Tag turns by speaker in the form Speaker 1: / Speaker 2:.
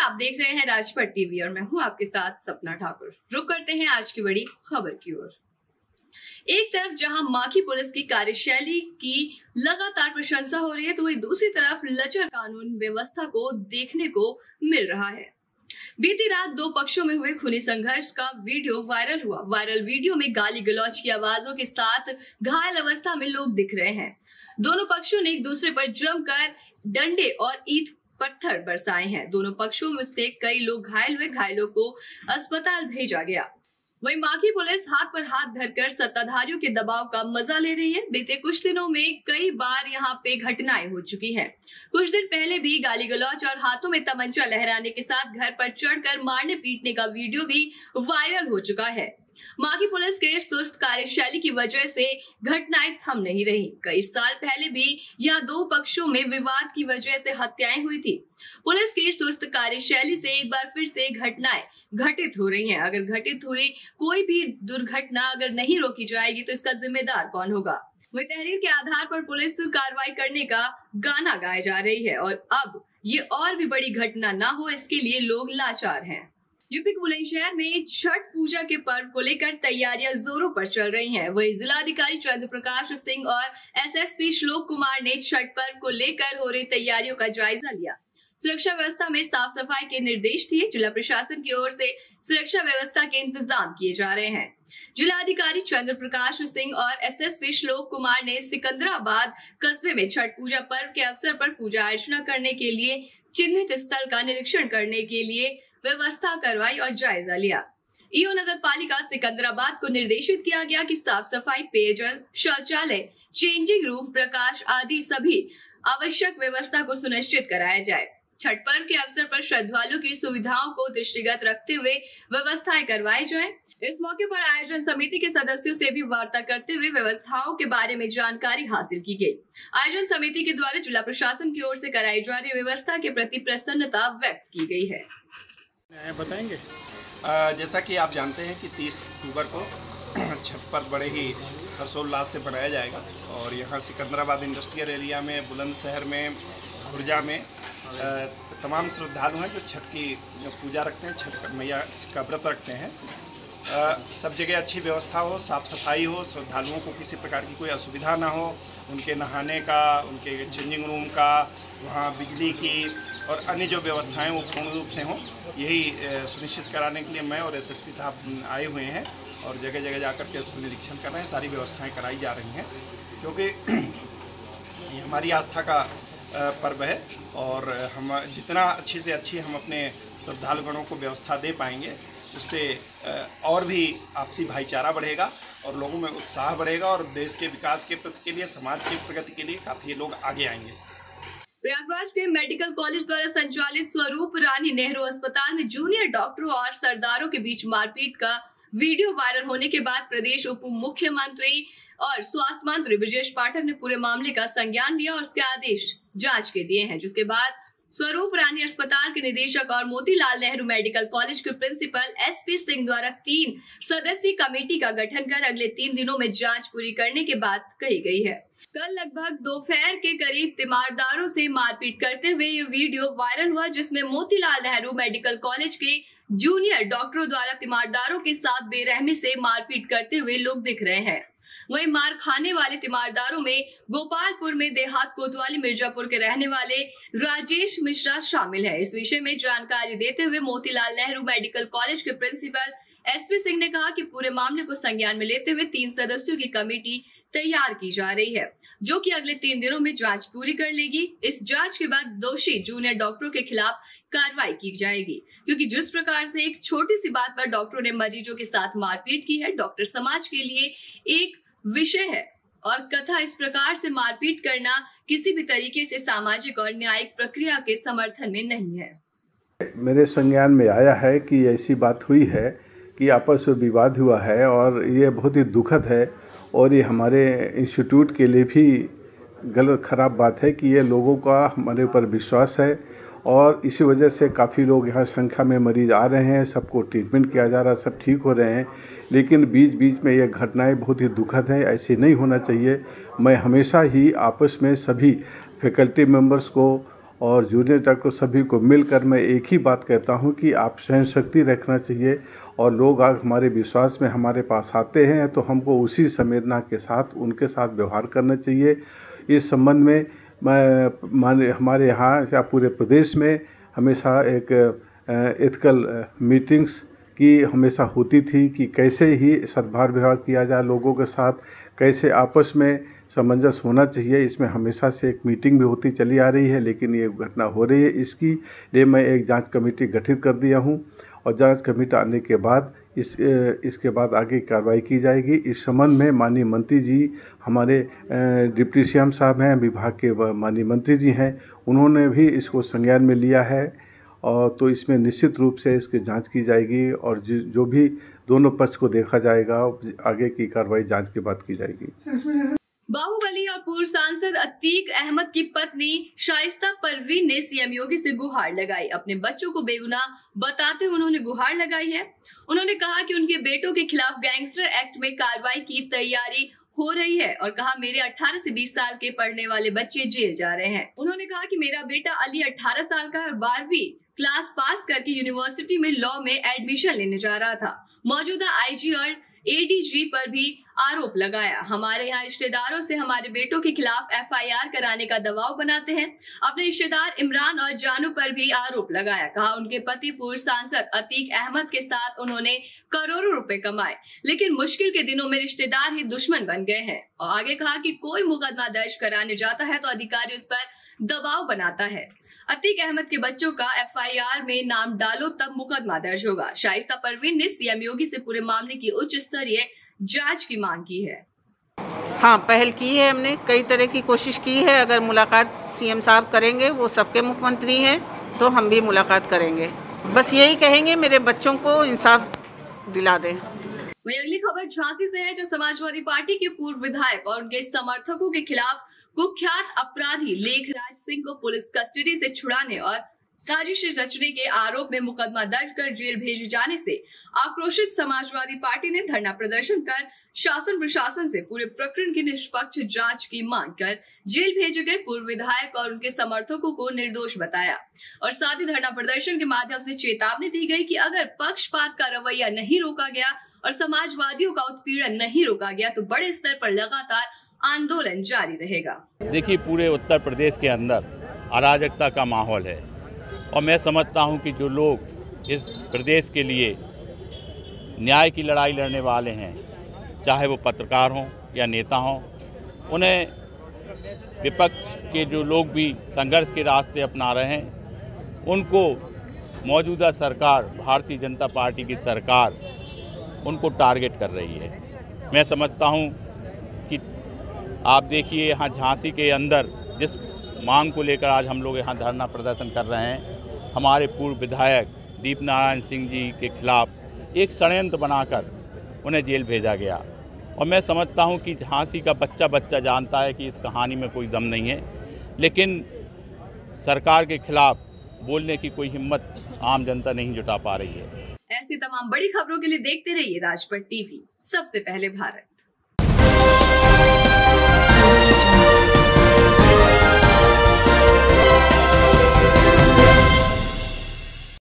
Speaker 1: आप देख रहे हैं राजपट टीवी और मैं हूं आपके साथ सपना ठाकुर। रुक करते हैं आज की बड़ी खबर की ओर। एक तरफ जहां माखी पुलिस की कार्यशैली की लगातार प्रशंसा हो रही है, तो वहीं दूसरी तरफ लचर कानून व्यवस्था को देखने को मिल रहा है। बीती रात दो पक्षों में हुए खूनी संघर्ष का वीडियो वायरल हुआ। वायरल वीडियो में गाली गलौज की आवाजों के साथ घायल अवस्था में लोग दिख रहे हैं। दोनों पक्षों ने एक दूसरे पर जमकर डंडे और ईंट पत्थर बरसाए हैं। दोनों पक्षों में से कई लोग घायल हुए। घायलों को अस्पताल भेजा गया। वहीं माखी पुलिस हाथ पर हाथ धरकर सत्ताधारियों के दबाव का मजा ले रही है। बीते कुछ दिनों में कई बार यहां पे घटनाएं हो चुकी हैं। कुछ दिन पहले भी गाली गलौज और हाथों में तमंचा लहराने के साथ घर पर चढ़कर मारने पीटने का वीडियो भी वायरल हो चुका है। माखी पुलिस के सुस्त कार्यशैली की वजह से घटनाएं थम नहीं रही। कई साल पहले भी यह दो पक्षों में विवाद की वजह से हत्याएं हुई थी। पुलिस की सुस्त कार्यशैली से एक बार फिर से घटनाएं घटित हो रही हैं। अगर घटित हुई कोई भी दुर्घटना अगर नहीं रोकी जाएगी तो इसका जिम्मेदार कौन होगा? वही तहरीर के आधार पर पुलिस कार्रवाई करने का गाना गाया जा रही है और अब ये और भी बड़ी घटना ना हो, इसके लिए लोग लाचार हैं। यूपी के बुलंदशहर में छठ पूजा के पर्व को लेकर तैयारियां जोरों पर चल रही हैं। वहीं जिलाधिकारी चंद्र प्रकाश सिंह और एसएसपी श्लोक कुमार ने छठ पर्व को लेकर हो रही तैयारियों का जायजा लिया। सुरक्षा व्यवस्था में साफ सफाई के निर्देश दिए। जिला प्रशासन की ओर से सुरक्षा व्यवस्था के इंतजाम किए जा रहे हैं। जिलाधिकारी चंद्र प्रकाश सिंह और एसएसपी श्लोक कुमार ने सिकंदराबाद कस्बे में छठ पूजा पर्व के अवसर पर पूजा अर्चना करने के लिए चिन्हित स्थल का निरीक्षण करने के लिए व्यवस्था करवाई और जायजा लिया। ईओ नगर पालिका सिकंदराबाद को निर्देशित किया गया कि साफ सफाई, पेयजल, शौचालय, चेंजिंग रूम, प्रकाश आदि सभी आवश्यक व्यवस्था को सुनिश्चित कराया जाए। छठ पर्व के अवसर पर श्रद्धालुओं की सुविधाओं को दृष्टिगत रखते हुए व्यवस्थाएं करवाई जाए। इस मौके पर आयोजन समिति के सदस्यों से भी वार्ता करते हुए व्यवस्थाओं के बारे में जानकारी हासिल की गई। आयोजन समिति के द्वारा जिला प्रशासन की ओर से कराई जा रही व्यवस्था के प्रति प्रसन्नता व्यक्त की गई है।
Speaker 2: बताएंगे जैसा कि आप जानते हैं कि 30 अक्टूबर को छठ पर्व बड़े ही हर्षोल्लास से मनाया जाएगा और यहाँ सिकंदराबाद इंडस्ट्रियल एरिया में, बुलंदशहर में, खुर्जा में तमाम श्रद्धालु हैं जो छठ की पूजा रखते हैं, छठ मैया का व्रत रखते हैं। सब जगह अच्छी व्यवस्था हो, साफ़ सफाई हो, श्रद्धालुओं को किसी प्रकार की कोई असुविधा ना हो, उनके नहाने का, उनके चेंजिंग रूम का, वहाँ बिजली की और अन्य जो व्यवस्थाएं वो पूर्ण रूप से हों, यही सुनिश्चित कराने के लिए मैं और एसएसपी साहब आए हुए हैं और जगह जगह जाकर के स्थल निरीक्षण कर रहे हैं। सारी व्यवस्थाएं कराई जा रही हैं क्योंकि ये हमारी आस्था का पर्व है और हम जितना अच्छी से अच्छी हम अपने श्रद्धालुगणों को व्यवस्था दे पाएंगे, उससे और भी आपसी भाईचारा बढ़ेगा और लोगों में उत्साह बढ़ेगा और देश के विकास के लिए, समाज की प्रगति के लिए काफ़ी लोग आगे आएंगे।
Speaker 1: प्रयागराज के मेडिकल कॉलेज द्वारा संचालित स्वरूप रानी नेहरू अस्पताल में जूनियर डॉक्टरों और सरदारों के बीच मारपीट का वीडियो वायरल होने के बाद प्रदेश उप मुख्यमंत्री और स्वास्थ्य मंत्री ब्रजेश पाठक ने पूरे मामले का संज्ञान लिया और उसके आदेश जांच के दिए हैं, जिसके बाद स्वरूप रानी अस्पताल के निदेशक और मोतीलाल नेहरू मेडिकल कॉलेज के प्रिंसिपल एसपी सिंह द्वारा 3 सदस्यीय कमेटी का गठन कर अगले 3 दिनों में जांच पूरी करने की बात कही गई है। कल लगभग दोपहर के करीब तीमारदारों से मारपीट करते हुए ये वीडियो वायरल हुआ, जिसमें मोतीलाल नेहरू मेडिकल कॉलेज के जूनियर डॉक्टरों द्वारा तीमारदारों के साथ बेरहमी से मारपीट करते हुए लोग दिख रहे हैं। वहीं मार खाने वाले तीमारदारों में गोपालपुर में देहात कोतवाली मिर्जापुर के रहने वाले राजेश मिश्रा शामिल है। इस विषय में जानकारी देते हुए मोतीलाल नेहरू मेडिकल कॉलेज के प्रिंसिपल एसपी सिंह ने कहा कि पूरे मामले को संज्ञान में लेते हुए 3 सदस्यों की कमेटी तैयार की जा रही है, जो कि अगले 3 दिनों में जांच पूरी कर लेगी। इस जांच के बाद दोषी जूनियर डॉक्टरों के खिलाफ कार्रवाई की जाएगी, क्योंकि जिस प्रकार से एक छोटी सी बात पर डॉक्टरों ने मरीजों के साथ मारपीट की है, डॉक्टर समाज के लिए एक विषय है और कथा इस प्रकार से मारपीट करना किसी भी तरीके से सामाजिक और न्यायिक प्रक्रिया के समर्थन में नहीं है।
Speaker 3: मेरे संज्ञान में आया है कि ऐसी बात हुई है कि आपस में विवाद हुआ है और ये बहुत ही दुखद है और ये हमारे इंस्टीट्यूट के लिए भी गलत खराब बात है कि ये लोगों का हमारे ऊपर विश्वास है और इसी वजह से काफ़ी लोग यहाँ संख्या में मरीज आ रहे हैं, सबको ट्रीटमेंट किया जा रहा है, सब ठीक हो रहे हैं, लेकिन बीच बीच में ये घटनाएं बहुत ही दुखद हैं। ऐसे नहीं होना चाहिए। मैं हमेशा ही आपस में सभी फैकल्टी मेंबर्स को और जूनियर डॉक्टर सभी को मिलकर मैं एक ही बात कहता हूं कि आप सहन शक्ति रखना चाहिए और लोग अगर हमारे विश्वास में हमारे पास आते हैं तो हमको उसी संवेदना के साथ उनके साथ व्यवहार करना चाहिए। इस संबंध में मैं हमारे यहाँ या पूरे प्रदेश में हमेशा एक एथिकल मीटिंग्स की हमेशा होती थी कि कैसे ही सद्भाव व्यवहार किया जाए लोगों के साथ, कैसे आपस में सामंजस्य होना चाहिए। इसमें हमेशा से एक मीटिंग भी होती चली आ रही है, लेकिन ये घटना हो रही है, इसकी लिए मैं एक जांच कमेटी गठित कर दिया हूं और जांच कमेटी आने के बाद इसके बाद आगे कार्रवाई की जाएगी। इस संबंध में माननीय मंत्री जी, हमारे डिप्टी सीएम साहब हैं, विभाग के माननीय मंत्री जी हैं, उन्होंने भी इसको संज्ञान में लिया है और तो इसमें निश्चित रूप से इसकी जांच की जाएगी और जो भी दोनों पक्ष को देखा जाएगा, आगे की कार्रवाई जांच के बाद की जाएगी।
Speaker 1: बाहुबली और पूर्व सांसद अतीक अहमद की पत्नी शाइस्ता परवीन ने सीएम योगी से गुहार लगाई। अपने बच्चों को बेगुनाह बताते हुए उन्होंने गुहार लगाई है। उन्होंने कहा कि उनके बेटों के खिलाफ गैंगस्टर एक्ट में कार्रवाई की तैयारी हो रही है और कहा मेरे 18 से 20 साल के पढ़ने वाले बच्चे जेल जा रहे हैं। उन्होंने कहा कि मेरा बेटा अली 18 साल का है और 12वीं क्लास पास करके यूनिवर्सिटी में लॉ में एडमिशन लेने जा रहा था। मौजूदा आईजी और एडीजी पर भी आरोप लगाया। हमारे यहाँ रिश्तेदारों से हमारे बेटों के खिलाफ एफआईआर कराने का दबाव बनाते हैं। अपने रिश्तेदार इमरान और जानू पर भी आरोप लगाया। कहा उनके पति पूर्व सांसद अतीक अहमद के साथ उन्होंने करोड़ों रुपए कमाए, लेकिन मुश्किल के दिनों में रिश्तेदार ही दुश्मन बन गए हैं। और आगे कहा कि कोई मुकदमा दर्ज कराने जाता है तो अधिकारी उस पर दबाव बनाता है। अतीक अहमद के बच्चों का एफआईआर में नाम डालो तब मुकदमा दर्ज होगा। शाइस्ता परवीन ने सीएम योगी से पूरे मामले की उच्च स्तरीय जांच की मांग की है।
Speaker 4: हाँ, पहल की है, हमने कई तरह की कोशिश की है। अगर मुलाकात सीएम साहब करेंगे, वो सबके मुख्यमंत्री हैं, तो हम भी मुलाकात करेंगे। बस यही कहेंगे मेरे बच्चों को इंसाफ दिला दें।
Speaker 1: वहीं अगली खबर झांसी से है, जो समाजवादी पार्टी के पूर्व विधायक और उनके समर्थकों के खिलाफ कुख्यात अपराधी लेखराज सिंह को पुलिस कस्टडी से छुड़ाने और साजिश रचने के आरोप में मुकदमा दर्ज कर जेल भेजे जाने से आक्रोशित समाजवादी पार्टी ने धरना प्रदर्शन कर शासन प्रशासन से पूरे प्रकरण की निष्पक्ष जांच की मांग कर जेल भेजे गए पूर्व विधायक और उनके समर्थकों को निर्दोष बताया और साथ ही धरना प्रदर्शन के माध्यम से चेतावनी दी गई कि अगर पक्षपात का रवैया नहीं रोका गया और समाजवादियों का उत्पीड़न नहीं रोका गया तो बड़े स्तर पर लगातार आंदोलन जारी रहेगा।
Speaker 5: देखिए, पूरे उत्तर प्रदेश के अंदर अराजकता का माहौल है और मैं समझता हूं कि जो लोग इस प्रदेश के लिए न्याय की लड़ाई लड़ने वाले हैं, चाहे वो पत्रकार हों या नेता हों, उन्हें विपक्ष के जो लोग भी संघर्ष के रास्ते अपना रहे हैं, उनको मौजूदा सरकार, भारतीय जनता पार्टी की सरकार, उनको टारगेट कर रही है। मैं समझता हूं कि आप देखिए यहाँ झांसी के अंदर जिस मांग को लेकर आज हम लोग यहाँ धरना प्रदर्शन कर रहे हैं, हमारे पूर्व विधायक दीप नारायण सिंह जी के खिलाफ एक षड्यंत्र बनाकर उन्हें जेल भेजा गया। और मैं समझता हूँ कि झांसी का बच्चा जानता है कि इस कहानी में कोई दम नहीं है, लेकिन सरकार के खिलाफ बोलने की कोई हिम्मत आम जनता नहीं जुटा पा रही है।
Speaker 1: ऐसी तमाम बड़ी खबरों के लिए देखते रहिए राजपट टीवी, सबसे पहले भारत।